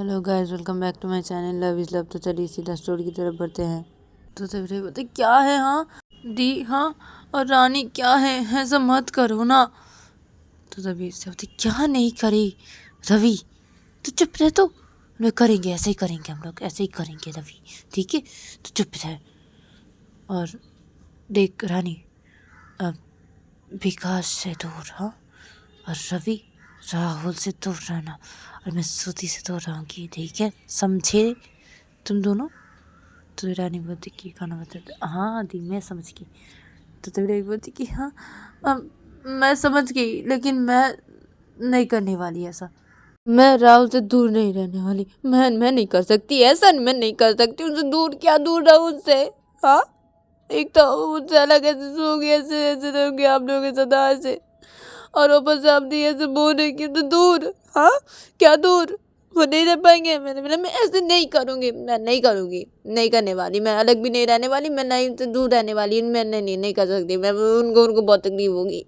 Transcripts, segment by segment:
Hello guys, welcome back to my channel love is love. तो चलिए सीधा story की तरफ बढ़ते हैं। तो तभी बोलते क्या है, हाँ दी, हाँ और रानी क्या है, ऐसा मत करो ना। तो तभी से बोलते क्या नहीं करी रवि, तो चुप रह। तो मैं करेंगे, ऐसे ही करेंगे, हम लोग ऐसे ही करेंगे रवि, ठीक है, तो चुप रह। और देख रानी, अब विकास से दूर, हाँ, और रवि राहुल से दूर रहना, और मैं श्रुति से दूर रहूँगी, ठीक है, समझे तुम दोनों। तो रानी बोलती कि खाना बता, हाँ दी मैं समझ गई। तो तभी बोलती कि हाँ मैं समझ गई, लेकिन मैं नहीं करने वाली ऐसा। मैं राहुल से दूर नहीं रहने वाली। मैं नहीं कर सकती ऐसा, मैं नहीं कर सकती उनसे दूर। क्या दूर रहूँ उनसे, हाँ। एक तो वो मुझसे अलग ऐसे सोगी, ऐसे ऐसे रहोगे आप लोगों के साथ ऐसे, और ऊपर से आप दी ऐसे बोले कि तो दूर, हाँ क्या दूर, वो नहीं रह पाएंगे। मैंने बोला मैं ऐसे नहीं करूँगी, मैं नहीं करूँगी, नहीं करने वाली, मैं अलग भी नहीं रहने वाली, मैं नहीं उनसे दूर रहने वाली, मैं नहीं कर सकती। मैं उनको बहुत तकलीफ होगी,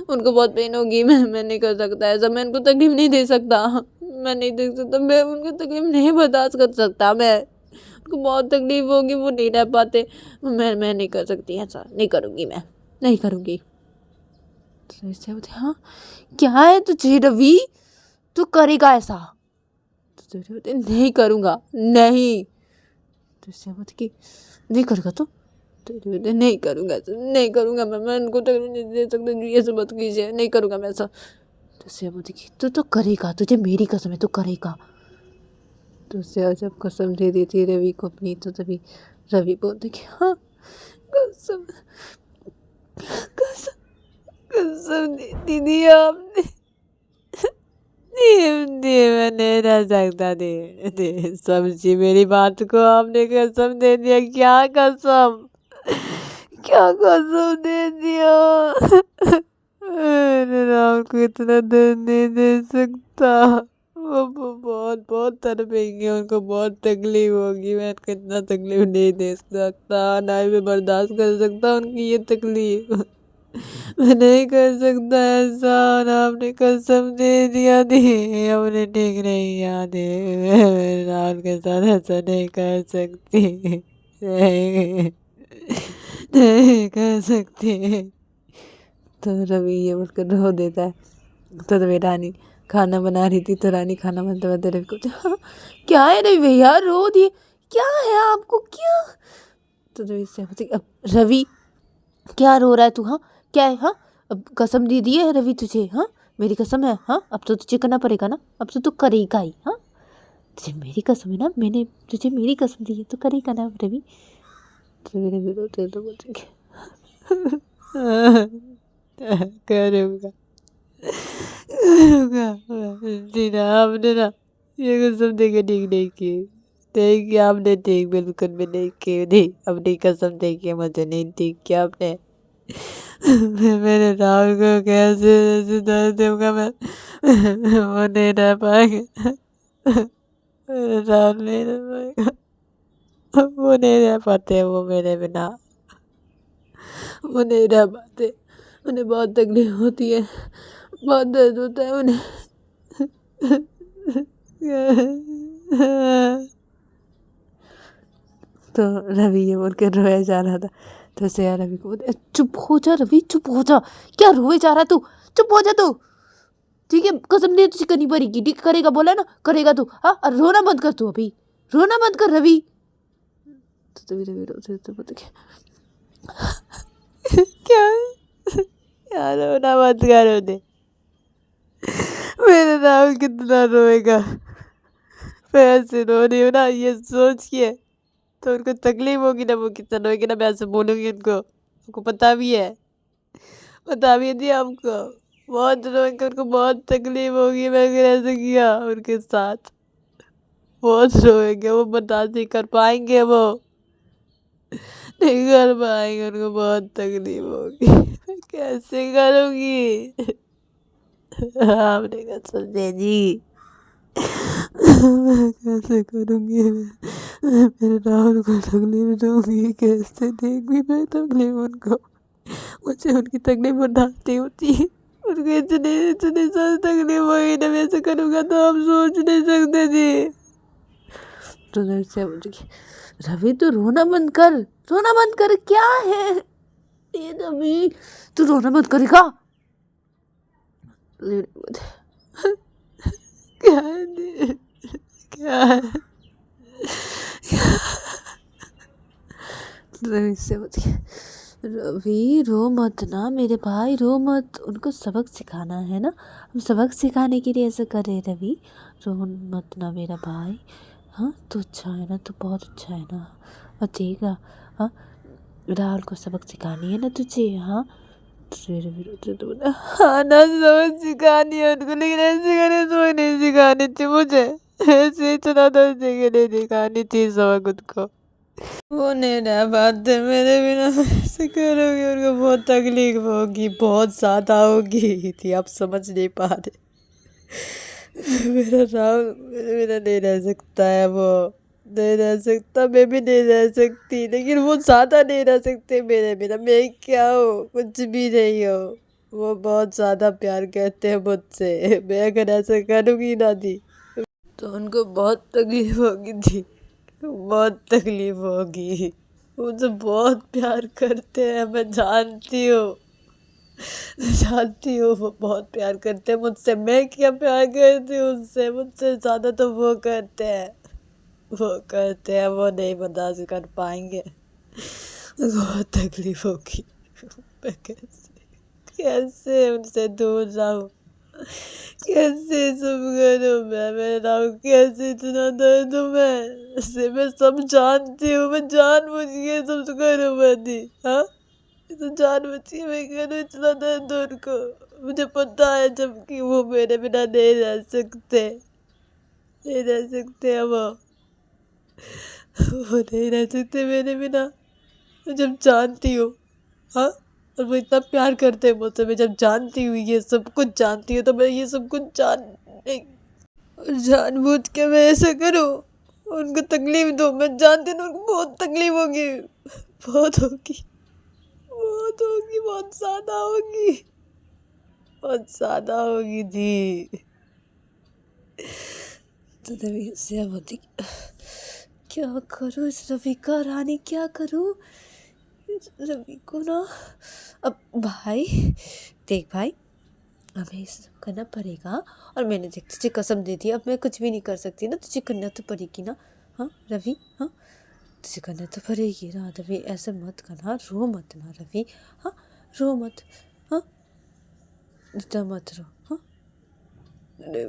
उनको बहुत पेन होगी। मैं नहीं कर सकता ऐसा, मैं उनको तकलीफ नहीं दे सकता, मैं नहीं दे सकता, मैं उनको तकलीफ नहीं बर्दाश्त कर सकता, मैं उनको बहुत तकलीफ होगी, वो नहीं रह पाते। मैं नहीं कर सकती ऐसा, नहीं करूँगी, मैं नहीं करूँगी। तो ऐसे होते हाँ क्या है तुझे रवि, तू करेगा ऐसा। तो बोलते नहीं करूँगा, नहीं। तो इससे बोलते कि नहीं करूँगा तो बोलते नहीं करूँगा ऐसा, नहीं करूँगा, मैं उनको तकलीफ नहीं दे सकता, ये सब मत कीजिए, नहीं करूँगा मैं ऐसा। तो इससे बोलते कि तू तो करेगा, तुझे मेरी कसम है, तू करेगा। तो उससे जब कसम दे देती है रवि को अपनी, तो तभी रवि बोलते कि हाँ कसम कसम कसम दे दी आपने। मैं नहीं रह सकता, दे समझी मेरी बात को, आपने कसम दे दिया। क्या कसम, क्या कसम दे दिया। मैंने राहुल को इतना दर्द नहीं दे सकता, वो बहुत बहुत तड़पेंगे, उनको बहुत तकलीफ होगी, मैं उनको इतना तकलीफ नहीं दे सकता, ना ही मैं बर्दाश्त कर सकता उनकी ये तकलीफ। मैं नहीं कर सकता ऐसा, और आपने कसम दे दिया थी, अपने ठीक नहीं याद है, मैं राहुल के साथ ऐसा नहीं कर सकती, नहीं, नहीं कर सकती। तो रवि ये बोलकर रो देता है। तो तभी रानी खाना बना रही थी, तो रानी खाना बनते बनते रवि को हाँ क्या है रवि भैया, रो दिए, क्या है आपको, क्या। तो रवि से अब रवि क्या रो रहा है तू, हाँ क्या है, हाँ अब कसम दे दी है रवि तुझे, हाँ मेरी कसम है, हाँ अब तो तुझे करना पड़ेगा ना, अब तो तू करेगा ही, हाँ तुझे मेरी कसम है ना, मैंने तुझे मेरी कसम दी है तो करेगा ना रवि। तो रवि रोते तो बोलते करूँगा करूँगा, जीना आपने ना ये कसम देके ठीक नहीं की, नहीं किया आपने, ठीक बिल्कुल भी नहीं की, नहीं अपनी कसम नहीं की, मुझे नहीं ठीक किया आपने। मेरे राहुल को कैसे ऐसे दर्द दूंगा मैं, वो नहीं रह पाएगा, मेरे राहुल नहीं रह पाएगा, वो नहीं रह पाते वो मेरे बिना, वो नहीं रह पाते, उन्हें बहुत तकलीफ होती है, बहुत दर्द होता है उन्हें। तो रवि ये बोल के रोया जा रहा था। तो ऐसे यार रवि को बोलते चुप हो जा रवि, चुप हो जा, क्या रोए जा रहा तू, चुप हो जा तू, ठीक है, कसम नहीं तुझे करनी पड़ेगी, ठीक करेगा, बोला ना करेगा तू, हाँ और रोना बंद कर तू, अभी रोना बंद कर रवि। तो तभी रवि रोते तो बोलते क्या यार रोना बंद कर दे, मेरा राहुल कितना रोएगा, मैं ऐसे रो रही हूँ ना ये सोच के, तो उनको तकलीफ होगी ना, वो कितना रोएगी ना, मैं ऐसे बोलूँगी उनको पता भी है, बता भी दिया हमको, बहुत रोएंगे, उनको बहुत तकलीफ होगी, मैं अगर ऐसे किया उनके साथ, बहुत रोएंगे, वो बर्दाश्त नहीं कर पाएंगे, वो नहीं कर पाएंगे, उनको बहुत तकलीफ होगी, मैं कैसे करूँगी। आपने कसम दे दी, मैं कैसे करूँगी, मैं मेरे राहुल को तकलीफ दूँगी कैसे, देगी मैं तकलीफ उनको, मुझे उनकी तकलीफ बर्दाश्त नहीं होती, उनको इतनी इतनी सारी तकलीफ होगी ना, मैं ऐसे करूँगा तो हम सोच नहीं सकते थे, तो रवि से बोलती रवि तू रोना बंद कर, रोना बंद कर, क्या है ये रवि, तू रोना बंद करेगा? क्या है क्या है? रवि से बोलती रवि रो मत ना मेरे भाई, रो मत, उनको सबक सिखाना है ना, हम सबक सिखाने के लिए ऐसा कर रहे हैं रवि, रो मत ना मेरा भाई। हाँ तू अच्छा है ना, तू बहुत अच्छा है ना, और ठीक है। हाँ राहुल को सबक सिखानी है ना तुझे? हाँ तो रवि रोते तो बोला हाँ ना सबक सिखानी है उनको, लेकिन ऐसे गाने तो नहीं सिखानी थी मुझे, ऐसे इतना दर्द के नहीं सिखानी थी सबक उनको। वो नहीं रह पाते मेरे बिना, ऐसे करोगे उनको बहुत तकलीफ होगी, बहुत ज़्यादा होगी थी, आप समझ नहीं पा रहे। मेरा राहुल मेरे बिना नहीं रह सकता है, वो नहीं रह सकता, मैं भी नहीं रह सकती, लेकिन वो ज़्यादा नहीं रह सकते मेरे बिना। मैं क्या हूँ, कुछ भी नहीं हो। वो बहुत ज़्यादा प्यार करते हैं मुझसे, मैं अगर ऐसा करूँगी ना दी तो उनको बहुत तकलीफ होगी थी, बहुत तकलीफ होगी। मुझे बहुत प्यार करते हैं, मैं जानती हूँ, जानती हूँ वो बहुत प्यार करते हैं मुझसे। मैं क्या प्यार करती हूँ उनसे, मुझसे ज़्यादा तो वो करते हैं, वो करते हैं, वो नहीं बर्दाश्त कर पाएंगे, बहुत तकलीफ होगी। मैं कैसे उनसे दूर रहूँ, कैसे सब करूँ मैं राहु, कैसे इतना दर्द हूँ मैं सब जानती हूँ, मैं जानबूझ के सब करूँ मैं दी। हाँ तो जानबूझ के मैं करूँ इतना दर्द उनको, मुझे पता है जबकि वो मेरे बिना नहीं रह सकते, नहीं रह सकते हैं वो नहीं रह सकते मेरे बिना, मैं जब जानती हूँ। हाँ और वो इतना प्यार करते हैं मुझसे, मैं जब जानती हूँ, ये सब कुछ जानती हूँ, तो मैं ये सब कुछ और जानबूझ के मैं ऐसा करूँ, उनको तकलीफ दूँ, मैं जानती हूँ उनको बहुत तकलीफ होगी, बहुत होगी, बहुत होगी, बहुत ज़्यादा होगी, बहुत ज़्यादा होगी दी। तो रवि से अब होती क्या करूँ इस रवि का, रानी क्या करूँ इस रवि को ना। अब भाई देख भाई, हमें ये सब करना पड़ेगा, और मैंने देख तुझे कसम दे दी, अब मैं कुछ भी नहीं कर सकती ना, तुझे करना तो पड़ेगी ना। हाँ रवि, हाँ तुझे करना तो पड़ेगी ना रवि, ऐसे मत करना, रो मत ना रवि, हाँ रो मत, हाँ इतना मत रो, हाँ अरे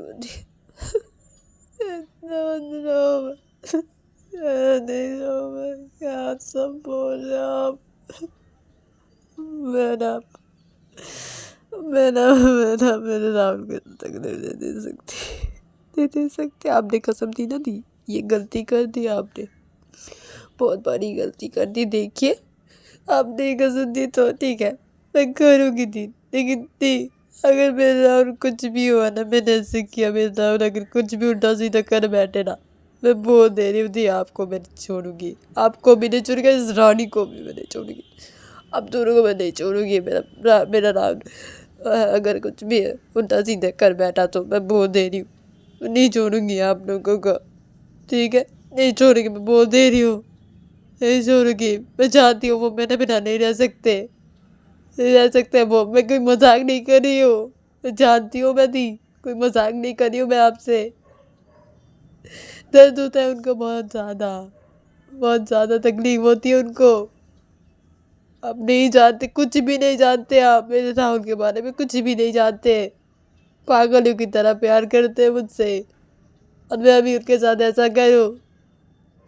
इतना मत रो, नहीं रो, मैं क्या सब बोल रहे हो आप, मैं ना मेरे राहुल को तकलीफ नहीं दे सकती, नहीं दे सकते। आपने कसम दी ना दी, ये गलती कर दी आपने, बहुत बड़ी गलती कर दी। देखिए आपने ये कसम दी तो ठीक है, मैं करूँगी दी, लेकिन दी अगर मेरे राहुल कुछ भी हुआ ना, मैंने ऐसे किया, मेरे राहुल अगर कुछ भी उल्टा सीधा कर बैठे ना, मैं बोल दे रही हूँ दी, आपको मैं नहीं छोड़ूंगी, आपको भी नहीं छोड़ूंगी, इस रानी को भी मैं नहीं छोड़ूंगी, अब दोनों को मैं नहीं छोड़ूंगी। मेरा राहुल अगर कुछ भी है उल्टा सीधा कर बैठा तो मैं बोल दे रही हूँ, नहीं छोड़ूंगी आप लोगों को, ठीक है नहीं छोड़ूंगी, मैं बोल दे रही हूँ, नहीं छोड़ूंगी। मैं चाहती हूँ वो मेरे बिना नहीं रह सकते, नहीं रह सकते वो, मैं कोई मजाक नहीं कर रही हूँ, मैं जानती हूँ मैं दी, कोई मजाक नहीं कर रही हूँ मैं आपसे। दर्द होता है उनको बहुत ज़्यादा तकलीफ होती है उनको। आप नहीं जानते, कुछ भी नहीं जानते, आप मेरे राहुल के बारे में कुछ भी नहीं जानते, पागलों की तरह प्यार करते हैं मुझसे, और मैं अभी उनके साथ ऐसा करूँ,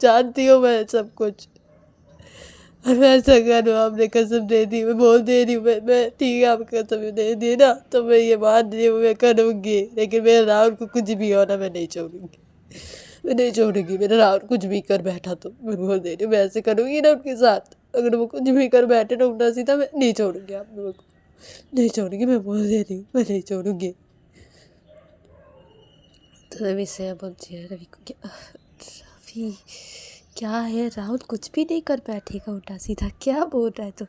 जानती हूँ मैं सब कुछ, और मैं ऐसा करूँ, आपने कसम दे दी, मैं बोल दे रही हूँ, मैं ठीक है, आप कसम दे दी ना तो मैं ये मान रही हूँ, मैं करूँगी, लेकिन मेरे राहुल को कुछ भी हो ना, मैं नहीं छोड़ूंगी, मैं नहीं छोड़ूंगी। मेरा राहुल कुछ भी कर बैठा तो मैं बोल दे रही हूँ, मैं ऐसे करूँगी ना उनके साथ, अगर वो कुछ भी कर बैठे ना उल्टा सीधा, मैं नहीं छोड़ूंगी आप लोगों को, नहीं छोड़ूंगी, मैं बोल दे रही हूँ, मैं नहीं छोड़ूंगी। तो रवि से बोलती है रवि को, क्या रवि क्या है, राहुल कुछ भी नहीं कर बैठेगा उल्टा सीधा, क्या बोल रहा है तू?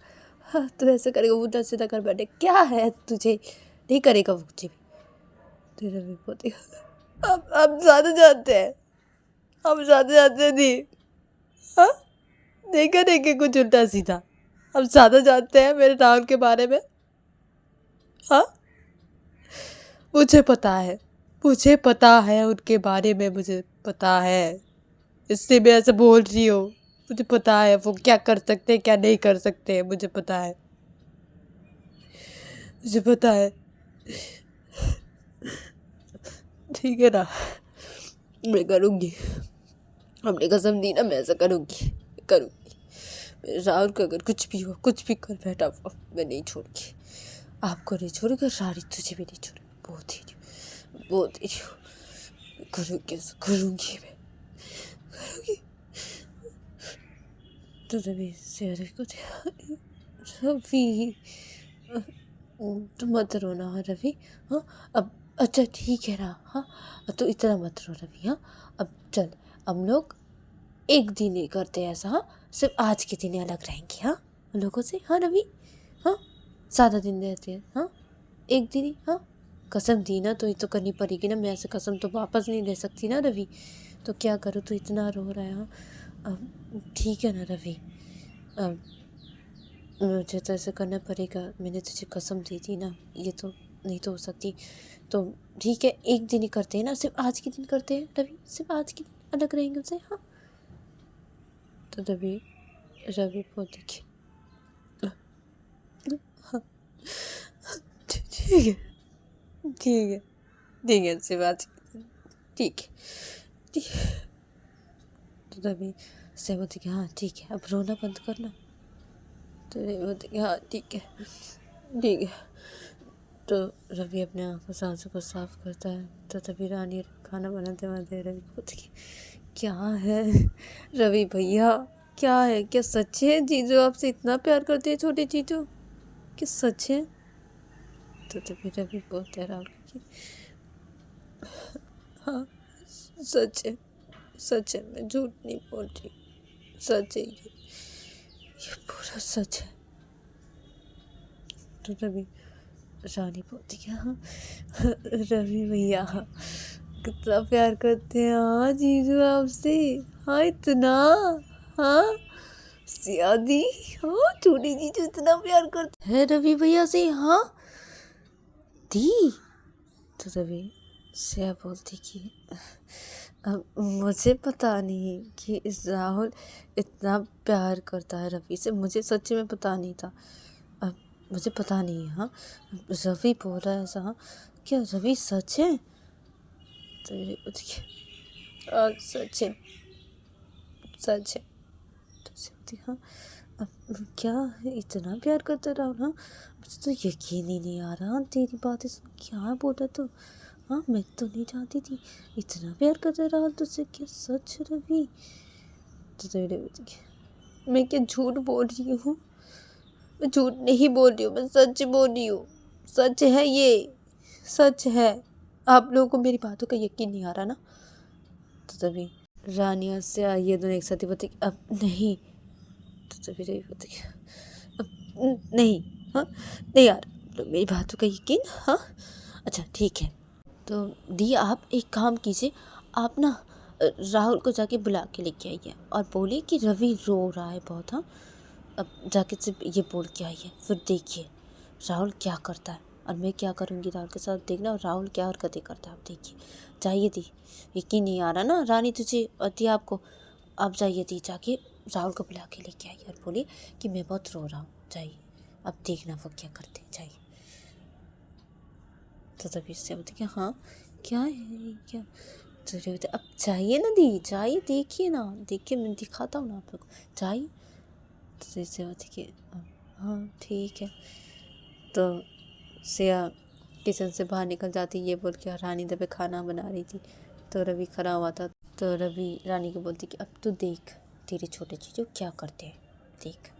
हाँ तू ऐसा करेगा, उल्टा सीधा कर बैठे, क्या है तुझे, नहीं करेगा वो कुछ भी। तो रवि बोलती आप ज़्यादा जानते हैं, हम जाते जाते दी, हाँ, देखा नहीं कि कुछ उल्टा सीधा। हम ज़्यादा जानते हैं मेरे राहुल के बारे में। हाँ, मुझे पता है उनके बारे में, मुझे पता है, इससे मैं ऐसे बोल रही हूँ। मुझे पता है वो क्या कर सकते हैं क्या नहीं कर सकते, मुझे पता है, मुझे पता है। ठीक है ना, मैं करूँगी, हमने कसम दी ना, मैं ऐसा करूँगी, करूँगी। मेरे राहुल को अगर कुछ भी हो, कुछ भी कर बैठा वो, मैं नहीं छोड़ूंगी, आपको नहीं छोड़ूंगी, रानी तुझे भी नहीं छोड़ूंगी। बहुत ही करूँगी, करूँगी, मैं करूँगी। तो तभी से को रवि, तो मत रोना हाँ रवि। हाँ अब अच्छा ठीक है ना, हाँ तो इतना मत रो रवि। हाँ अब चल, हम लोग एक दिन ही करते हैं ऐसा। हाँ सिर्फ आज के दिन अलग रहेंगे, हाँ हम लोगों से। हाँ रवि, हाँ ज़्यादा दिन रहते हैं, हाँ एक दिन ही। हाँ कसम दी ना तो ये तो करनी पड़ेगी ना, मैं ऐसे कसम तो वापस नहीं ले सकती ना रवि। तो क्या करूँ, तो इतना रो रहा है। हाँ अब ठीक है ना रवि, अब मुझे तो ऐसे करना पड़ेगा, मैंने तुझे कसम दी थी ना, ये तो नहीं तो हो सकती। तो ठीक है, एक दिन ही करते हैं ना, सिर्फ आज के दिन करते हैं रवि, सिर्फ आज के दिन अलग रहेंगे उनसे। हाँ तो तभी रवि को देखिए, हाँ ठीक है, ठीक है, ठीक है, सिर्फ आज के दिन, ठीक है, ठीक है। तो तभी से बोलती कि हाँ ठीक है, अब रोना बंद करना। तो बोलती कि हाँ ठीक है, ठीक है। तो रवि अपने आंखों से आंसू को साफ करता है। तो तभी रानी खाना बनाते बनाते रवि को बोलती कि क्या है रवि भैया, क्या है, क्या सच है जीजू आपसे इतना प्यार करते हैं छोटे जीजू, क्या सच है? तो तभी रवि बोलते हैं राहुल को कि हाँ सच है, सच है, मैं झूठ नहीं बोल रही, सच है, ये पूरा सच है। तो तभी रानी बोलती है हाँ रवि भैया कितना प्यार करते हैं हाँ जीजू आपसे, हाँ इतना, हाँ सियादी, हाँ छोटी जीजू इतना प्यार करते हैं रवि भैया से। हाँ दी। तो तभी सिया बोलती कि अब मुझे पता नहीं कि इस राहुल इतना प्यार करता है रवि से, मुझे सच्ची में पता नहीं था, अब मुझे पता नहीं है। हाँ रवि बोल रहा है ऐसा, हाँ क्या रवि सच है? तो ये सच है, सच है। तो बोलती हाँ अब क्या है, इतना प्यार करता राहुल? हाँ मुझे तो यकीन ही नहीं आ रहा तेरी बातें सुन, क्या बोला तो, हाँ मैं तो नहीं चाहती थी, इतना प्यार करता राहुल तुझसे, क्या सच रवि? तो तेरे मैं क्या झूठ बोल रही हूँ, मैं झूठ नहीं बोल रही हूँ, मैं सच बोल रही हूँ, सच है, ये सच है। आप लोगों को मेरी बातों का यकीन नहीं आ रहा ना? तो तभी रानिया से ये दोनों एक साथ ही बोलते अब नहीं। तो तभी रवि बोलते अब नहीं, हाँ नहीं यार, तो मेरी बातों का यकीन, हाँ अच्छा ठीक है। तो दी आप एक काम कीजिए, आप ना राहुल को जाके बुला के लेके आइए और बोलिए कि रवि रो रहा है बहुत। हाँ अब जाके सिर्फ ये बोल के आइए, फिर देखिए राहुल क्या करता है और मैं क्या करूँगी राहुल के साथ, देखना और राहुल क्या हरकतें करता है, आप देखिए। जाइए दी, यकीन नहीं आ रहा ना रानी तुझे दी आपको, आप जाइए दी, जाके राहुल को बुला के लेके आइए और बोलिए कि मैं बहुत रो रहा हूँ, जाइए अब देखना वो क्या करते हैं, जाइए। तो तभी इससे बोलते कि हाँ क्या है क्या? तो बोलते अब जाइए ना दी, जाइए देखिए ना, देखिए मैं दिखाता हूँ ना आप लोग को, जाइए। तो इससे होती कि हाँ ठीक है। तो सिया किचन से बाहर निकल जाती, ये बोल के रानी दबे खाना बना रही थी। तो रवि खड़ा हुआ था, तो रवि रानी को बोलती कि अब तू देख तेरे छोटे चीज़ों क्या करते हैं, देख।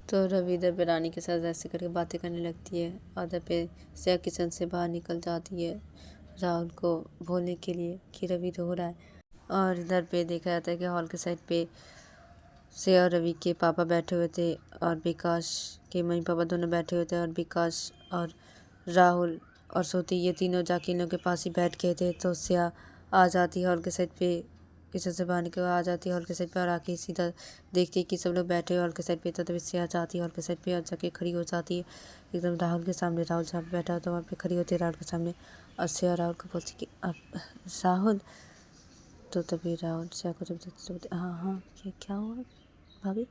तो रवि इधर पे रानी के साथ ऐसे करके बातें करने लगती है और इधर पे सिया किचन से बाहर निकल जाती है राहुल को बोलने के लिए कि रवि रो रहा है। और इधर पे देखा जाता है कि हॉल के साइड पे सिया और रवि के पापा बैठे हुए थे और विकास के मम्मी पापा दोनों बैठे हुए थे, और विकास और राहुल और श्रुति ये तीनों जाके इन लोग के पास ही बैठ गए थे। तो सिया आ जाती है हॉल के साइड पे किचन से बाहर निकल आ जाती है हॉल के साइड पे और आके सीधा देखती है कि सब लोग बैठे हॉल के साइड पे। तो तभी से आ जाती है हॉल के साइड पे और जाके खड़ी हो जाती है एकदम राहुल के सामने। राहुल जहाँ पे बैठा होता है वहाँ पे खड़ी होती है राहुल के सामने और श्रेया राहुल को बोलती कि अब राहुल। तो तभी राहुल श्रेया को जब देखते तो बोलते हाँ हाँ क्या हुआ भाभी।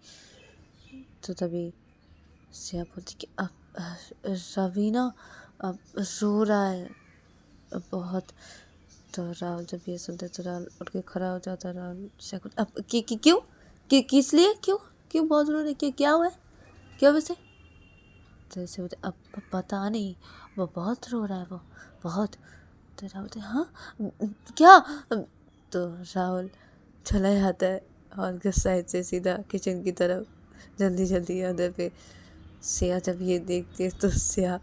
तो तभी श्रेया बोलती कि अब रवीना अब रो रहा है बहुत। तो राहुल जब ये सुनते तो राहुल उठ के खड़ा हो जाता है। राहुल श्रेया को अब क्यों किस लिए क्यों क्यों बहुत रो रहे क्या हुआ है क्या वैसे। तो ऐसे बोलते अब पता नहीं वो बहुत रो रहा है वो बहुत। तो राहुल बोलते हाँ क्या। तो राहुल चला जाता है हॉल के साइड से सीधा किचन की तरफ जल्दी जल्दी अंदर पे। श्रेया जब ये देखती है तो श्रेया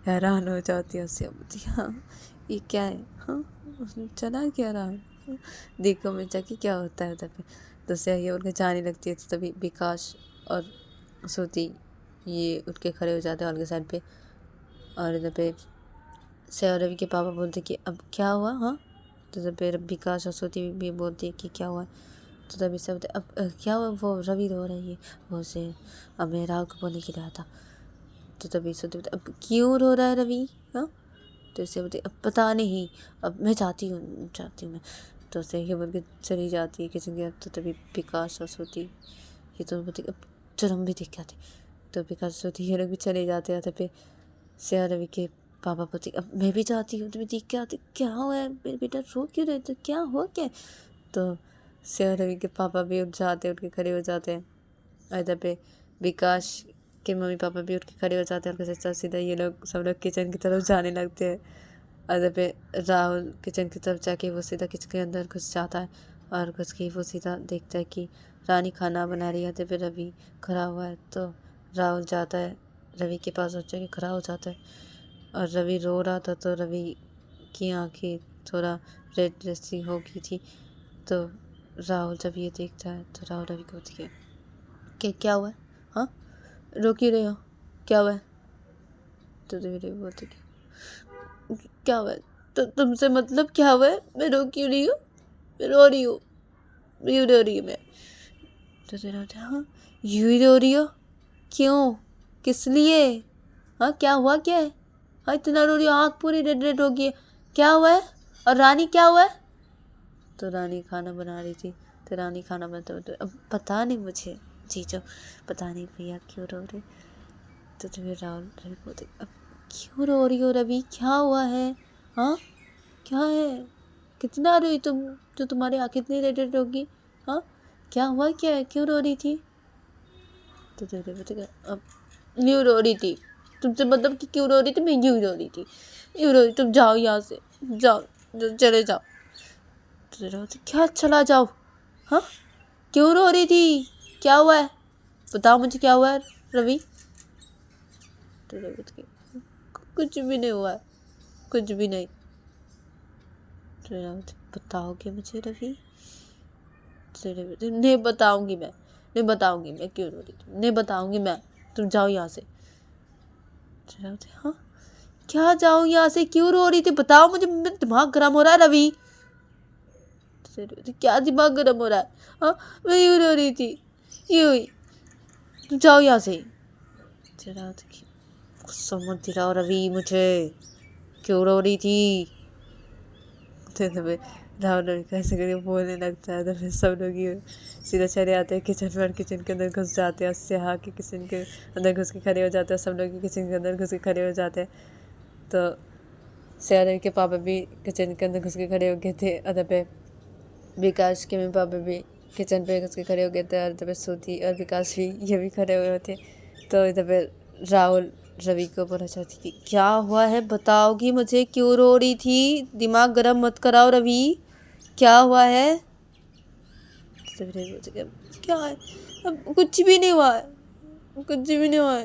हैरान हो जाती है। श्रेया बोलती हाँ ये क्या है हाँ चला क्या राहुल देखो मैं जाके क्या होता है उधर पे। तो श्रेया ये उनके जाने लगती है। तो तभी विकास और श्रुति ये उठ के खड़े हो जाते हैं हॉल के साइड पे और इधर पे श्रेया और रवि के पापा बोलते कि अब क्या हुआ हाँ। तो तब पे विकास और श्रुति भी बोलती है कि क्या हुआ। तो तभी सब अब क्या हुआ वो रवि रो रही है वो से अब मैं राहुल को बोलने के लिए आया था। तो तभी श्रुति बोलते अब क्यों रो रहा है रवि हाँ। तो इसे बोलते अब पता नहीं अब मैं जाती हूँ मैं। तो उसे ये बोल के चली जाती है किचन के। तो तभी विकास और श्रुति ये तो बोलते अब चलो हम भी देख के आते। तो विकास श्रुति ये लोग भी चले जाते हैं। तभी श्रेया रवि के पापा बोलते अब मैं भी जाती हूँ तुम्हें देख के आते क्या हुआ है मेरे बेटा रो क्यों रहे तो क्या हो क्या। तो श्रेया रवि के पापा भी उठ जाते उठ के खड़े हो जाते हैं। और इधर पे विकास के मम्मी पापा भी उठ के खड़े हो जाते हैं और कैसे सीधा ये लोग सब लोग किचन की तरफ जाने लगते हैं। और इधर पे राहुल किचन की तरफ जाके वो सीधा किचन के अंदर घुस जाता है और घुस के वो सीधा देखता है कि रानी खाना बना रही है। तो फिर रवि खड़ा हुआ है। तो राहुल जाता है रवि के पास बच्चे के खड़ा हो जाता है और रवि रो रहा था। तो रवि की आंखें थोड़ा रेड जैसी हो गई थी। तो राहुल जब ये देखता है तो राहुल रवि को बोलती है कि क्या हुआ है हाँ रो क्यों रहे हो क्या हुआ है। तो रवि बोलते क्या हुआ है तो तुमसे मतलब क्या हुआ है मैं रो क्यों रही हूँ मैं रो रही हूँ यूँ रो रही हूँ मैं। तो तेरा हाँ यूँ ही रो रही हो क्यों किस लिए हाँ क्या हुआ क्या है हाँ इतना रो रही हो आँख पूरी रेड रेड हो गई है क्या हुआ है। और रानी क्या हुआ है। तो रानी खाना बना रही थी। तो रानी खाना बनाते अब पता नहीं मुझे जीजो पता नहीं भैया क्यों रो रहे। तो फिर राहुल रवि को अब क्यों रो रही हो रवि क्या हुआ है हाँ क्या है कितना रोई तुम जो तुम्हारी आँखें इतनी रेड रेड होगी हाँ क्या हुआ क्या है क्यों रो रही थी। तो अब यूँ रो रही थी तुमसे मतलब कि क्यों रो रही थी मैं यूँ रो रही थी यूँ रो रही तुम जाओ यहाँ से जाओ चले जाओ। तो क्या चला जाओ हाँ क्यों रो रही थी क्या हुआ है बताओ मुझे क्या हुआ है रवि। तो रवि कुछ भी नहीं हुआ है कुछ भी नहीं। तो बताओगे मुझे रवि। नहीं बताऊंगी मैं नहीं बताऊंगी मैं क्यों रो रही थी नहीं बताऊंगी मैं तुम जाओ यहाँ से। हाँ क्या जाऊँ यहाँ से क्यों रो रही थी बताओ मुझे मेरा दिमाग गर्म हो रहा है रवि। क्या दिमाग गर्म हो रहा है हाँ मैं यूँ रो रही थी यूँ ही तुम जाओ यहाँ से। गुस्सा मत दिलाओ रवि मुझे क्यों रो रही थी। तो राहुल रवि कैसे करके बोलने लगता है। तो फिर सब लोग ये सीधा चले आते हैं किचन में और किचन के अंदर घुस जाते हैं। उससे हाँ कि किचन के अंदर घुस के खड़े हो जाते हैं सब लोग किचन के अंदर घुस के खड़े हो जाते हैं। तो श्रेया के पापा भी किचन के अंदर घुस के खड़े हो गए थे। अदर पे विकास के मम्मी पापा भी किचन पे घुस के खड़े हो गए थे और इधर पे श्रुति और विकास भी ये भी खड़े हुए थे। तो इधर पे राहुल रवि को बोलना चाहती कि क्या हुआ है बताओगी मुझे क्यों रो रही थी दिमाग गर्म मत कराओ रवि क्या हुआ है। तो रवि बोलते क्या है अब कुछ भी नहीं हुआ है कुछ भी नहीं हुआ है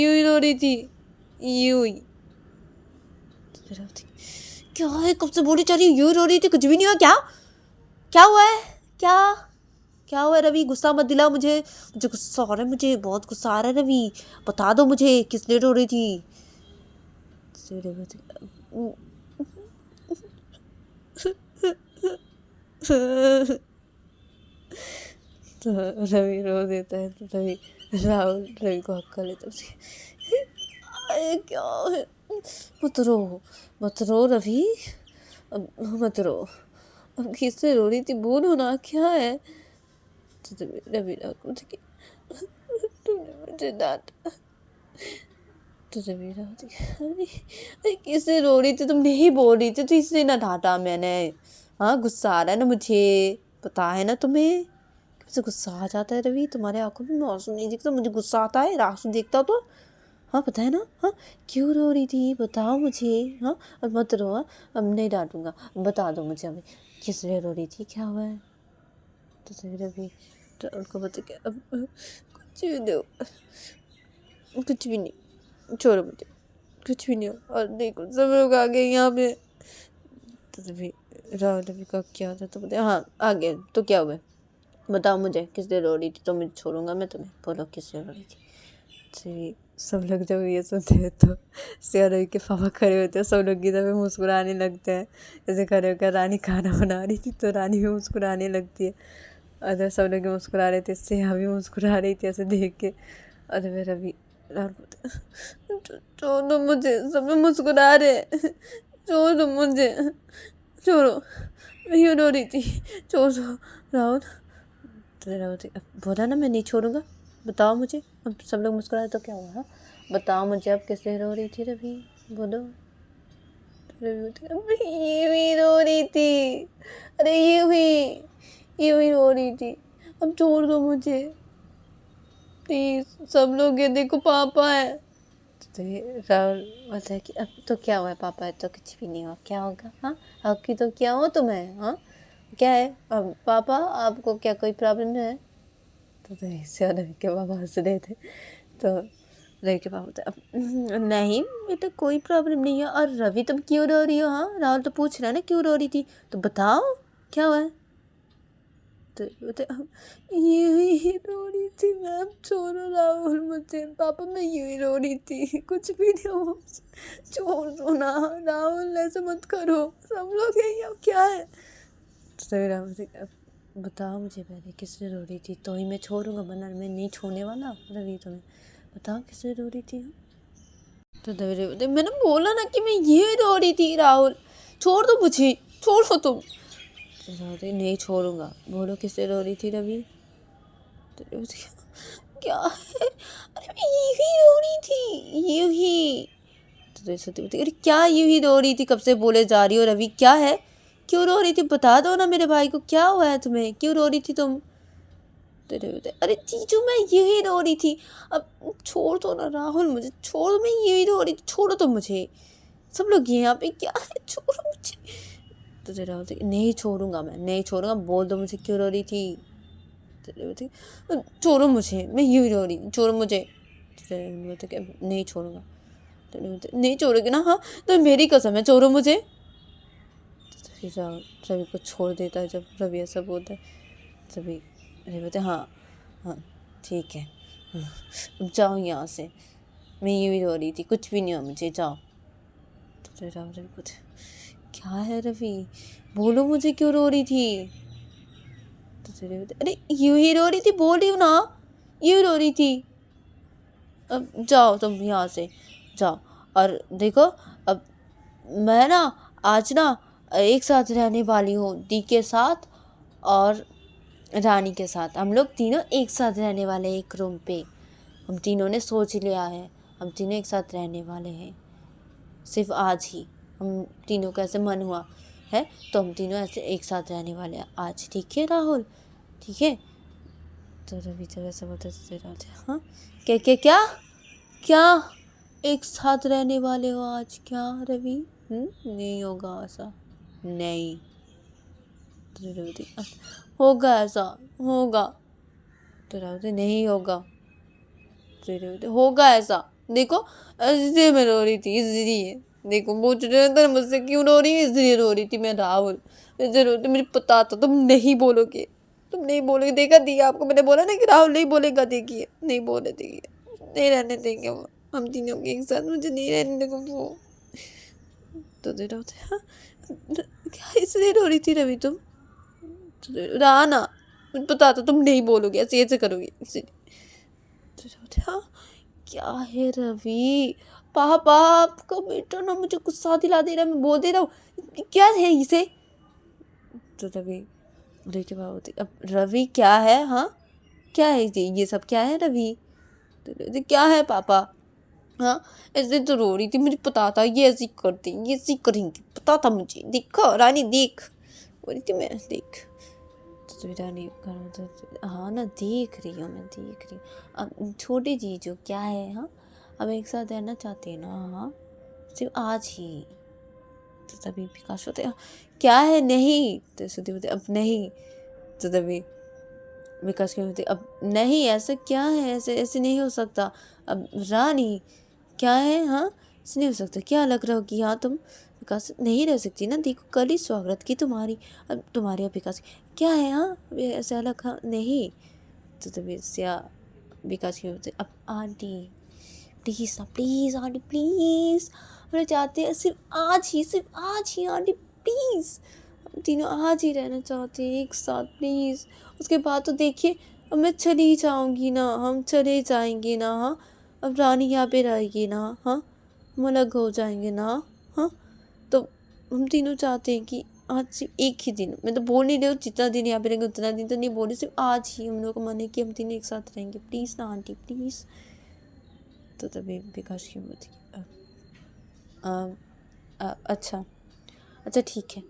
यूँ ही रो रही थी यूँ ही। क्या है कब से बोली चली यूँ रो रही थी कुछ भी नहीं हुआ क्या क्या हुआ है क्या क्या हुआ है रवि गुस्सा मत दिलाओ मुझे गुस्सा आ रहा है मुझे बहुत गुस्सा आ रहा है रवि बता दो मुझे किस लिए रो रही थी। तो रवि रो देता है। तो रवि राहुल रवि को हक कर लेता है उसके। अरे क्या है, मत रो रवि, अब मत रो, अब किससे रो रही थी, बोलो ना क्या है। तो रवि राहुल को देखिए, तूने मुझे डांटा। तो रवि राहुल अरे किससे रो रही थी, तुम नहीं बोल रही थी तो इसलिए ना डांटा मैंने। हाँ गुस्सा आ रहा है ना मुझे, पता है ना तुम्हें कैसे गुस्सा आ जाता है रवि, तुम्हारे आंखों में आंसू नहीं दिखता, मुझे गुस्सा आता है, आंसू देखता तो। हाँ पता है ना, हाँ क्यों रो रही थी बताओ मुझे। हाँ अब मत रो, हाँ अब नहीं डांटूंगा, बता दो मुझे अभी किस लिए रो रही थी, क्या हुआ है। तो रवि तो उनको बता क्या, अब कुछ भी नहीं, कुछ भी नहीं, छोड़ो मुझे, कुछ भी नहीं हो। और देखो सब लोग आ गए यहाँ पे। तो तभी राहुल रवि का क्या था, तो बोलते हाँ आ गए, तो क्या हुआ बताओ मुझे, किस लिए रो रही थी, तो मैं छोड़ूंगा मैं तुम्हें, बोलो किस लिए रो रही थी। तो सब लोग जब ये सुनते हैं तो सिया रवि के पापा खड़े होते हैं, सब लोग की तरफ मुस्कुराने लगते हैं। जैसे खड़े होकर रानी खाना बना रही थी तो रानी भी मुस्कुराने लगती है। अगर सब लोग मुस्कुरा रहे थे, सिया भी मुस्कुरा रही थी ऐसे देख के। और फिर रवि राहुल बोलते छोड़ दो मुझे, सब लोग मुस्कुरा रहे, छोड़ दो मुझे, छोड़ो, मैं क्यों रो रही थी, छोड़ दो राहुल। तो राहुल बोला ना मैं नहीं छोड़ूंगा, बताओ मुझे, अब सब लोग मुस्कुराए तो क्या हुआ, हाँ बताओ मुझे अब किससे रो रही थी रवि, बोलो। रवि बोलती ये भी रो रही थी, अरे ये हुई रो रही थी, अब छोड़ दो मुझे प्लीज, सब लोग ये देखो पापा है। तो ये राहुल बोलता है कि अब तो क्या हुआ है, पापा है तो कुछ भी नहीं हुआ, क्या होगा, हाँ आपकी तो क्या हो तुम्हें, हाँ क्या है अब पापा, आपको क्या कोई प्रॉब्लम है। तो रवि के पापा हंस रहे थे। तो रवि के पापा बोलते अब नहीं बेटा कोई प्रॉब्लम नहीं है, और रवि तुम क्यों रो रही हो, हाँ राहुल तो पूछ रहा है ना क्यों रो रही थी, तो बताओ क्या हुआ है। तो बोलते ये ही रो रही थी मैम, छोड़ो राहुल मुझे, पापा मैं यूं ही रो रही थी, कुछ भी नहीं हुआ, छोड़ दो ना राहुल, ऐसे मत करो, सब लोग हैं यहाँ क्या है। तो राहुल से अब बताओ मुझे पहले किस लिए रो रही थी, तो ही मैं छोड़ूंगा, वरना मैं नहीं छोड़ने वाला रवि तुम्हें, बताओ किस लिए रो रही थी। तो रवि मैंने बोला ना कि मैं ये रो रही थी राहुल, छोड़ दो मुझे, छोड़ो तुम। तो राहुल नहीं छोड़ूंगा, बोलो किससे रो रही थी रवि। तो क्या है, अरे मैं यूं ही रो रही थी, यूं ही। तो सती बोलती अरे क्या यूं ही रो रही थी, कब से बोले जा रही हो रवि, क्या है क्यों रो रही थी, बता दो ना मेरे भाई को, क्या हुआ है तुम्हें, क्यों रो रही थी तुम। तो रवि बोलते अरे जीजू मैं यूं ही रो रही थी, अब छोड़ दो ना राहुल मुझे, छोड़ दो, मैं यूं ही रो रही थी, छोड़ो तो मुझे, सब लोग यहाँ पे क्या है, छोड़ो मुझे। तो राहुल बोलते नहीं छोड़ूंगा, मैं नहीं छोड़ूंगा, बोल दो मुझे क्यों रो रही थी। छोड़ो मुझे, मैं यूं ही रो रही, छोड़ो मुझे। बोलते कि नहीं छोड़ूंगा। तो नहीं छोड़ोगे ना, हाँ तो मेरी कसम है, छोड़ो मुझे। तो फिर रवि को छोड़ देता है, जब रवि ऐसा बोलता है तभी रवि बोलते हाँ हाँ ठीक है, हाँ अब जाओ यहाँ से, मैं यूं ही रो रही थी, कुछ भी नहीं हुआ मुझे, जाओ। तो फिर रवि बोलते क्या है रवि, बोलो मुझे क्यों रो रही थी। तो रवि बोलते अरे यूं ही रो रही थी, बोल रही हूँ ना, यूं रो रही थी, अब जाओ तुम यहाँ से, जाओ। और देखो अब मैं ना आज ना एक साथ रहने वाली हूँ दी के साथ और रानी के साथ, हम लोग तीनों एक साथ रहने वाले हैं एक रूम पे, हम तीनों ने सोच लिया है, हम तीनों एक साथ रहने वाले हैं, सिर्फ आज ही हम तीनों का ऐसे मन हुआ है, तो हम तीनों ऐसे एक साथ रहने वाले हैं आज, ठीक है राहुल, ठीक है। तो रवि जब ऐसा बोलते थे हाँ क्या क्या क्या क्या एक साथ रहने वाले हो आज, क्या रवि, नहीं होगा ऐसा, नहीं। तो रवि होगा ऐसा, होगा। तो रवि नहीं होगा, तो रवि होगा ऐसा, देखो इसलिए मैं रो रही थी, इसलिए देखो पूछ रहे थे मुझसे क्यों रो रही है, इसलिए रो रही थी मैं राहुल, जरूर तो मुझे पता था तुम नहीं बोलोगे, तुम नहीं बोलोगे, देखा दिया आपको, मैंने बोला ना कि राहुल नहीं बोलेगा, देखिए नहीं बोले, देखिए नहीं रहने देंगे वो, हम तीनों के एक साथ, मुझे नहीं रहने देगा वो। तो दे रहा होता हाँ क्या इसलिए रो रही थी रवि तुम, तो रहा ना, मुझे पता था तुम नहीं बोलोगे, ऐसे करोगे तो हाँ क्या है रवि, पापा आपका बेटा ना मुझे गुस्सा दिला दे रहा है, मैं बोल दे रहा हूँ क्या है इसे। तो रवि के बाबा होती अब रवि क्या है, हाँ क्या है ये सब क्या है रवि, तो क्या है पापा, हाँ ऐसे तो रो रही थी, मुझे पता था ये ऐसी करती, ये ऐसी करेंगी, पता था मुझे, देखो रानी देख, बोल रही थी मैं देख, तो रानी हाँ ना देख रही हूँ, मैं देख रही हूँ। अब छोटे जीजू क्या है, हाँ अब एक साथ रहना चाहते हैं ना, हाँ सिर्फ आज ही। तो तभी विकास होते क्या है, नहीं तो सुधी होते अब नहीं, तो तभी विकास के होते अब नहीं, ऐसा क्या है, ऐसे ऐसे नहीं हो सकता। अब रानी क्या है, हाँ ऐसे नहीं हो सकता, क्या लग रहा हो कि हाँ तुम विकास नहीं रह सकती ना, देखो कल ही स्वागत की तुम्हारी, अब तुम्हारे अब विकास क्या है, हाँ ऐसे अलग, हाँ नहीं। तो तभी सिया विकास के होते अब aunty please please aunty please, हम चाहते हैं सिर्फ आज ही आंटी प्लीज़, हम तीनों आज ही रहना चाहते हैं एक साथ प्लीज़, उसके बाद तो देखिए अब मैं चली जाऊंगी ना, हम चले जाएंगे ना, हाँ अब रानी यहाँ पे रहेगी ना, हाँ हम अलग हो जाएंगे ना, हाँ तो हम तीनों चाहते हैं कि आज सिर्फ एक ही दिन, मैं तो बोल नहीं रही हूँ जितना दिन यहाँ पे रहेंगे उतना दिन तो नहीं बोल रही, सिर्फ आज ही हम लोग का मन है कि हम तीनों एक साथ रहेंगे प्लीज़ ना आंटी प्लीज़। तो तभी विकास की हिम्मत की अच्छा अच्छा ठीक है।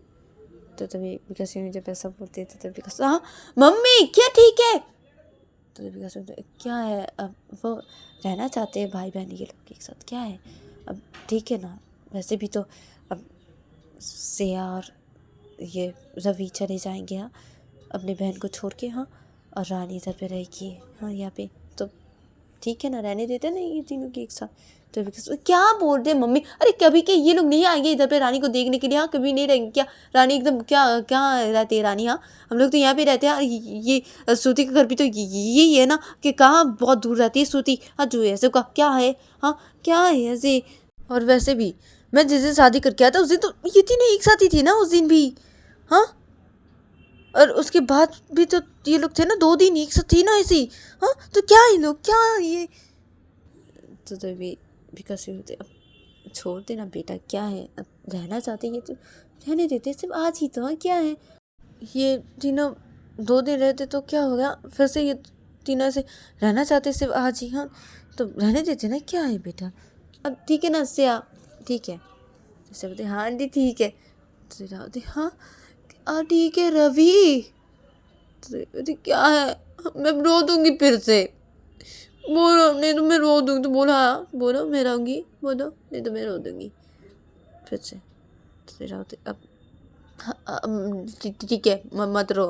तो तभी विकास की जब ऐसा बोलते तो तभी विकास हाँ मम्मी क्या ठीक है, तो तभी विकास क्या है, अब वो रहना चाहते हैं भाई बहन ये लोग एक साथ, क्या है अब ठीक है ना, वैसे भी तो अब सिया और ये रवि चले जाएंगे, हाँ अपने बहन को छोड़ के, हाँ और रानी इधर पे रहेगी, हाँ यहाँ पे तो ठीक है ना, रहने देते ना ये तीनों की एक साथ। तो क्या बोल रहे मम्मी, अरे कभी के ये लोग नहीं आएंगे इधर पे रानी को देखने के लिए, हाँ कभी नहीं रहेंगे क्या, रानी एकदम क्या क्या रहती है रानी, हाँ हम लोग तो यहाँ पे रहते हैं, ये श्रुति का घर भी तो यही है ना, कि कहाँ बहुत दूर रहती है श्रुति, हाँ जो ऐसे का क्या है, हाँ क्या है ऐसे, और वैसे भी मैं जिस दिन शादी करके आया था उस दिन तो ये तीनों एक साथ ही थी ना उस दिन भी, हाँ और उसके बाद भी तो ये लोग थे ना 2 दिन एक साथ थी ना ऐसी, हाँ तो क्या ये लोग क्या ये, तो तभी विकास होते अब छोड़ देना बेटा, क्या है अब रहना चाहते ये तो रहने देते, सिर्फ आज ही तो, हाँ क्या है ये तीनों 2 दिन रहते तो क्या हो गया, फिर से ये तीनों से रहना चाहते सिर्फ आज ही, हाँ तो रहने देते ना, क्या है बेटा अब ठीक है ना सिया, ठीक है जैसे बोलते हाँ आंटी ठीक है, तो हाँ ठीक है रवि, तो क्या है मैं रो दूंगी फिर से, बोलो नहीं तो मैं रो दूंगी, तो बोलो हाँ बोलो मैं रहूँगी, बोलो नहीं तो मैं रो दूंगी फिर से, तो होते अब ठीक है मत रो,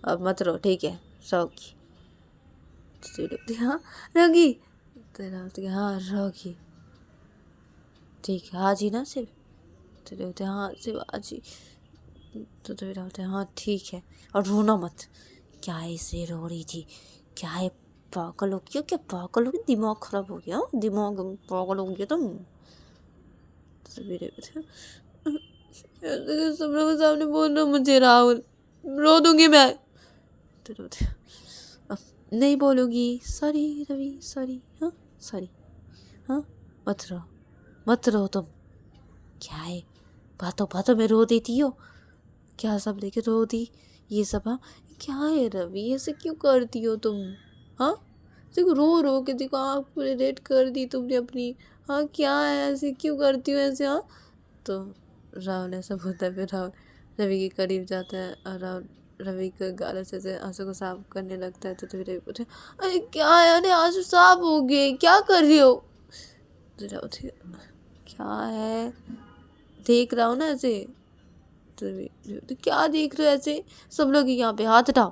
अब मत रो ठीक है सौगी, हाँ रहोगी, तेरा होते हाँ रहोगी ठीक है आज ही ना सिर्फ, तेरे होते हाँ सिर्फ आज ही, तो तेरा होते हाँ ठीक है और रोना मत, क्या है इसे रो रही थी, क्या है पागल हो गया, क्या पागल हो गया, दिमाग खराब हो गया, दिमाग पागल हो गया तुम, तो मेरे सब लोगों के सामने बोल रहा मुझे राहुल, रो दूंगी मैं, तो रोते अब नहीं बोलूँगी, सॉरी रवि सॉरी, हाँ सॉरी, हाँ मत रो तुम, क्या है बातों बातों में रो देती हो, क्या सब लेके रो दी ये सब, हाँ क्या है रवि ऐसे क्यों करती हो तुम, हाँ देखो रो रो के देखो आँख पूरे रेड कर दी तुमने अपनी, हाँ क्या है ऐसे क्यों करती हो ऐसे, हाँ तो राहुल ऐसा बोलता है, फिर राहुल रवि के करीब जाता है और राहुल रवि के गालों से आंसू को साफ करने लगता है, तो फिर रवि पूछे अरे क्या है, अरे आंसू साफ हो गए क्या कर रही हो, तो राहुल क्या है देख रहा हूँ ना ऐसे, तो क्या देख रहे हो ऐसे, सब लोग यहाँ पे हाथ हटाओ,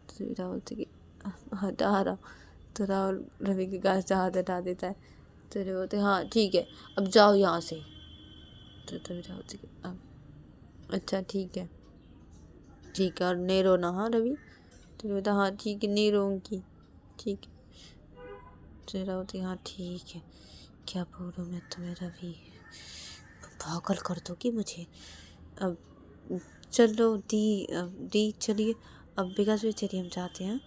तो राहुल थे कि हटा रहा, तो राहुल रवि के गाल से हाथ हटा देता है, तो रवि बोलते हाँ ठीक है अब जाओ यहाँ से, तो तभी राहुल थे कि अब अच्छा ठीक है और नहीं रोना हाँ रवि, तो बोलता हाँ ठीक है नहीं रोऊंगी ठीक है, तो राहुल हाँ ठीक है, क्या बोलूँ मैं तुम्हें रवि, पागल कर दोगी मुझे, अब चलो दी चलिए अब विकास भी चलिए हम जाते हैं।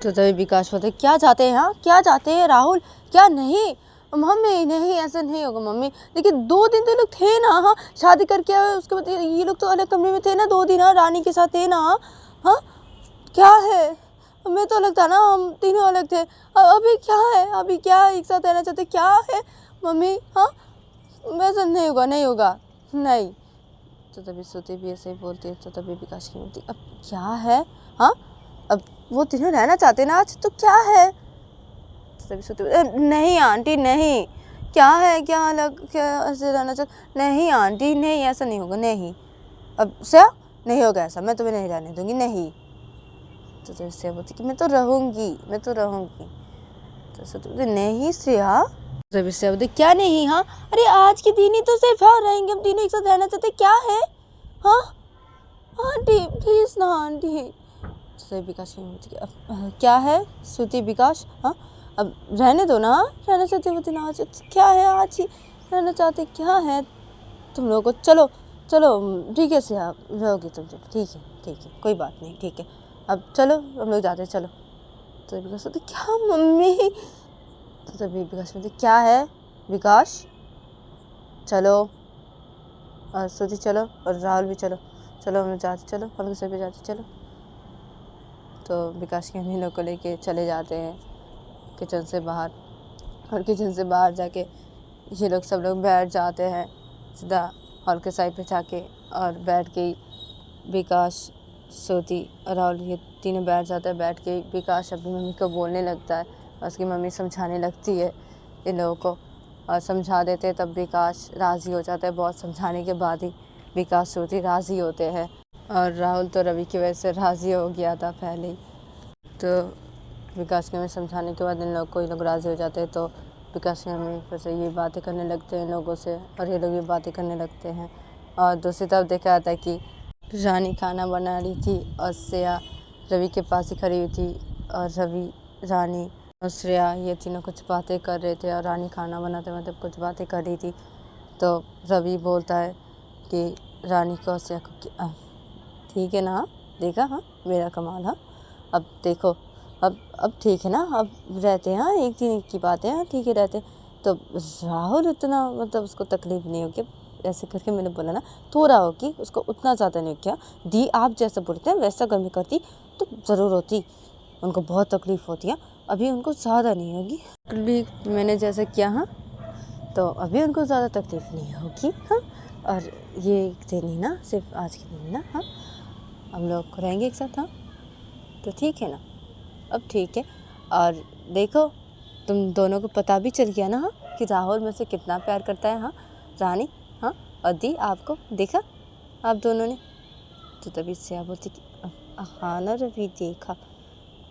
तो तभी विकास बोलते क्या जाते हैं, हाँ क्या जाते हैं राहुल, क्या नहीं मम्मी नहीं ऐसा नहीं होगा मम्मी, देखिए 2 दिन तो लोग थे ना, हाँ शादी करके आए उसके बाद ये लोग तो अलग कमरे में थे ना 2 दिन, हाँ रानी के साथ थे ना, हाँ क्या है, हमें तो लगता ना हम तीनों अलग थे, अभी क्या है, अभी क्या एक साथ रहना चाहते क्या है मम्मी, हाँ वैसा नहीं होगा नहीं होगा नहीं। तो तभी श्रुति भी ऐसे ही बोलती है। तो तभी विकास की बोलती अब क्या है, हाँ अब वो तीनों रहना चाहते ना आज तो क्या है। तो तभी श्रुति नहीं आंटी नहीं, क्या है क्या अलग क्या ऐसे रहना चाहते, नहीं आंटी नहीं ऐसा नहीं होगा नहीं, अब से नहीं होगा ऐसा, मैं तुम्हें नहीं रहने दूंगी नहीं। तो तभी से बोलती कि मैं तो रहूंगी। तो श्रुति बोलती नहीं श्रेया, तभी से बोलती क्या नहीं, हाँ अरे आज के दिन ही तो सिर्फ हाँ रहेंगे हम तीनों एक साथ रहना चाहते क्या है, हाँ आंटी प्लीज ना आंटी। तो विकास की बोलती अब क्या है श्रुति विकास, हाँ अब रहने दो ना, रहना चाहते होते ना आज क्या है, आज ही रहना चाहते क्या है तुम लोगों को, चलो चलो ठीक है सिया रहोगी तुम, चलो ठीक है कोई बात नहीं ठीक है अब चलो हम लोग जाते हैं चलो। तो विकास बोलते क्या मम्मी, तो तभी विकास बोलते क्या है विकास चलो, और श्रुति चलो और राहुल भी चलो, चलो हम लोग जाते चलो हम लोग सभी जाते चलो। तो विकास के अम्मी लोग को लेके चले जाते हैं किचन से बाहर, और किचन से बाहर जाके ये लोग सब लोग बैठ जाते हैं सीधा हॉल के साइड पे जाके, और बैठ के विकास श्रुति और राहुल ये तीनों बैठ जाते हैं। बैठ के विकास अपनी मम्मी को बोलने लगता है और उसकी मम्मी समझाने लगती है इन लोगों को, और समझा देते हैं। तब विकास राज़ी हो जाता है, बहुत समझाने के बाद ही विकास श्रुति राज़ी होते हैं। और राहुल तो रवि की वजह से राज़ी हो गया था पहले ही। तो विकास की मम्मी समझाने के बाद इन लोग को ये लोग राज़ी हो जाते हैं। तो विकास की मम्मी फिर से ये बातें करने लगते हैं इन लोगों से, और ये लोग ये बातें करने लगते हैं। और दूसरी तरफ देखा जाता है कि रानी खाना बना रही थी और श्रेया रवि के पास ही खड़ी हुई थी, और रवि रानी और श्रेया ये तीनों कुछ बातें कर रहे थे, और रानी खाना बनाते मतलब कुछ बातें कर रही थी। तो रवि बोलता है कि रानी को और श्रेया को ठीक है ना, देखा हाँ मेरा कमाल, हाँ अब देखो अब ठीक है ना, अब रहते हैं हाँ एक दिन की बात है, हाँ ठीक है रहते। तो राहुल उतना मतलब उसको तकलीफ नहीं होगी, ऐसे करके मैंने बोला ना थोड़ा होगी उसको, उतना ज़्यादा नहीं क्या दी, आप जैसा बोलते हैं वैसा अगर मैं करती तो ज़रूर होती, उनको बहुत तकलीफ़ होती है, अभी उनको ज़्यादा नहीं होगी, तकलीफ मैंने जैसा किया हाँ तो अभी उनको ज़्यादा तकलीफ़ नहीं होगी, हाँ और ये एक दिन ही ना सिर्फ आज के दिन ना, हाँ हम लोग रहेंगे एक साथ, हाँ तो ठीक है ना अब ठीक है। और देखो तुम दोनों को पता भी चल गया ना, हाँ कि राहुल मुझसे कितना प्यार करता है, हाँ रानी, हाँ और दी आपको देखा आप दोनों ने। तो तभी श्रेया बोलती कि हाँ ना रवि देखा।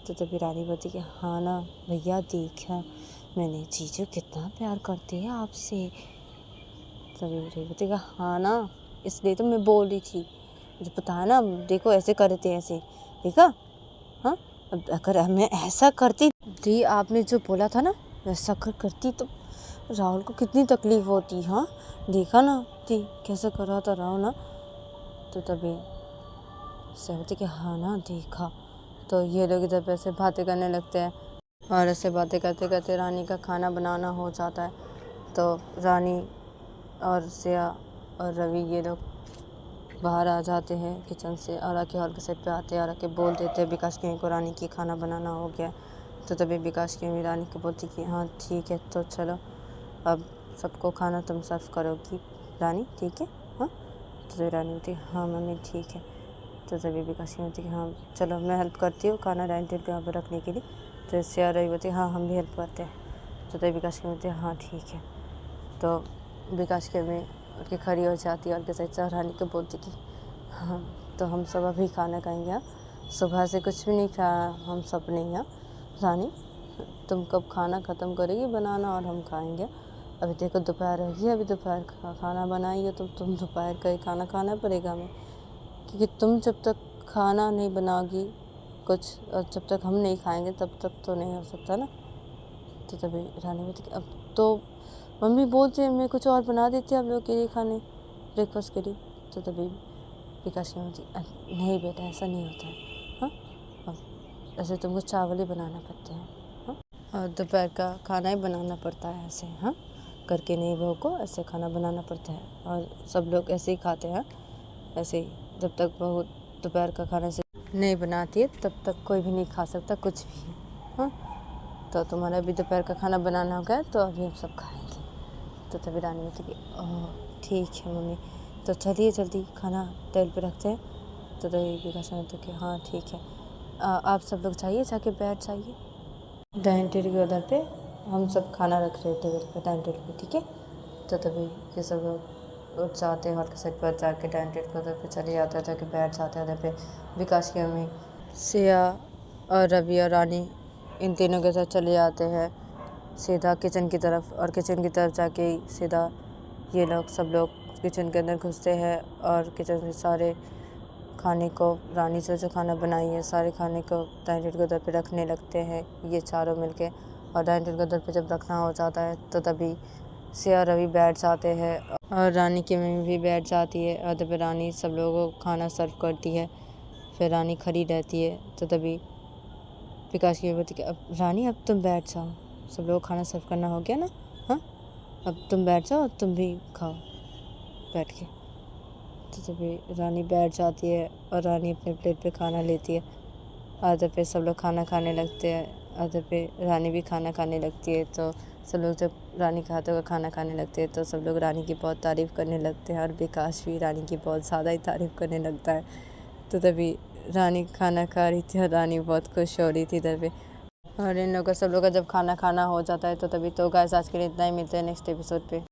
तो तभी रानी बोलती कि हाँ ना भैया देखा मैंने, जीजू कितना प्यार करते हैं आपसे। तभी रवि बोलती कि हाँ ना इसलिए तो मैं बोल रही थी, मुझे पता है ना देखो ऐसे करते हैं ऐसे, देखा हाँ अब अगर मैं ऐसा करती दी आपने जो बोला था ना वैसा करती तो राहुल को कितनी तकलीफ़ होती, हाँ देखा ना थी कैसे कर रहा था राहुल ना। तो तभी सहमति कि हाँ ना देखा। तो ये लोग इधर पे ऐसे बातें करने लगते हैं, और ऐसे बातें करते करते रानी का खाना बनाना हो जाता है। तो रानी और श्रेया और रवि ये लोग बाहर आ जाते हैं किचन से, और आके हॉल के साइड पे आते हैं और आके बोल देते हैं विकास की को रानी की खाना बनाना हो गया। तो तभी विकास की अम्मी रानी को बोलती कि हाँ ठीक है तो चलो अब सबको खाना तुम सर्व करोगी रानी ठीक है, हाँ तो तभी रानी बोलती हाँ मम्मी ठीक है। तो तभी विकास की बोलती कि हाँ चलो मैं हेल्प करती हूँ खाना डाइनिंग टेबल के यहाँ पर रखने के लिए। तो इससे और रवि बोलती हाँ हम भी हेल्प करते हैं। तो तभी विकास की बोलती हाँ ठीक है। तो विकास की अम्मी उनकी खड़ी हो जाती है और के साइड रानी को बोलती कि हाँ तो हम सब अभी खाना खाएंगे, हाँ सुबह से कुछ भी नहीं खाया हम सब ने यहाँ, रानी तुम कब खाना ख़त्म करेगी बनाना और हम खाएंगे, अभी देखो दोपहर होगी अभी दोपहर का खाना बनाइए तो तुम दोपहर का ही खाना खाना पड़ेगा हमें, क्योंकि तुम जब तक खाना नहीं बनाओगी कुछ और जब तक हम नहीं खाएंगे तब तक तो नहीं हो सकता ना। तो तभी रानी बोलती अब तो मम्मी बोलते हैं मैं कुछ और बना देती आप लोग के लिए खाने ब्रेकफास्ट के लिए। तो तभी विकास की मम्मी बोलती नहीं बेटा ऐसा नहीं होता है। हाँ अब ऐसे तुमको चावल ही बनाना पड़ते हैं। हाँ और दोपहर का खाना ही बनाना पड़ता है ऐसे। हाँ करके नहीं बहू को ऐसे खाना बनाना पड़ता है और सब लोग ऐसे ही खाते हैं। ऐसे ही जब तक बहू दोपहर का खाना से नहीं बनाती है तब तक कोई भी नहीं खा सकता कुछ भी। हाँ तो तुम्हारा भी दोपहर का खाना बनाना हो गया तो अभी हम सब खाएंगे। तो तभी रानी बोलती कि ओह ठीक है मम्मी तो चलिए जल्दी खाना तेल पे रखते हैं। तो तभी विकास बोलते कि हाँ ठीक है आप सब लोग जाइए जाके बैठ जाइए डाइनिंग टेबल के उधर पे हम सब खाना रख रहे टेबल पे डाइनिंग टेबल पे ठीक है। तो तभी ये सब लोग उठ जाते हैं हॉल के साइड पर जाके डाइनिंग टेबल के उधर पे चले जाते हैं जाके बैठ जाते हैं उधर पे। विकास की मम्मी सिया और रवि और रानी इन तीनों के साथ चले जाते हैं सीधा किचन की तरफ और किचन की तरफ जाके सीधा ये लोग सब लोग किचन के अंदर घुसते हैं और किचन से सारे खाने को रानी से जो खाना बनाई है सारे खाने को डाइनिंग टेबल के उधर पे रखने लगते हैं ये चारों मिलके। और डाइनिंग टेबल के उधर पे जब रखना हो जाता है तो तभी सिया रवि बैठ जाते हैं और रानी की मम्मी भी बैठ जाती है और तभी रानी सब लोगों को खाना सर्व करती है। फिर रानी खड़ी रहती है तो तभी विकास की बोलती कि अब रानी अब तुम बैठ जाओ सब लोगों को खाना सर्व करना हो गया ना। हाँ अब तुम बैठ जाओ तुम भी खाओ बैठ के। तो तभी रानी बैठ जाती है और रानी अपने प्लेट पे खाना लेती है। आधे पे सब लोग खाना खाने लगते हैं आधे पे रानी भी खाना खाने लगती है। तो सब लोग जब रानी के हाथों का खाना खाने लगते हैं तो सब लोग रानी की बहुत तारीफ़ करने लगते हैं और विकास भी रानी की बहुत ज़्यादा ही तारीफ़ करने लगता है। तो तभी रानी खाना खा रही थी और रानी बहुत खुश हो रही थी इधर पे। और इन लोगों का सब लोग का जब खाना खाना हो जाता है तो तभी तो गाइस आज के लिए इतना ही मिलते हैं नेक्स्ट एपिसोड पे।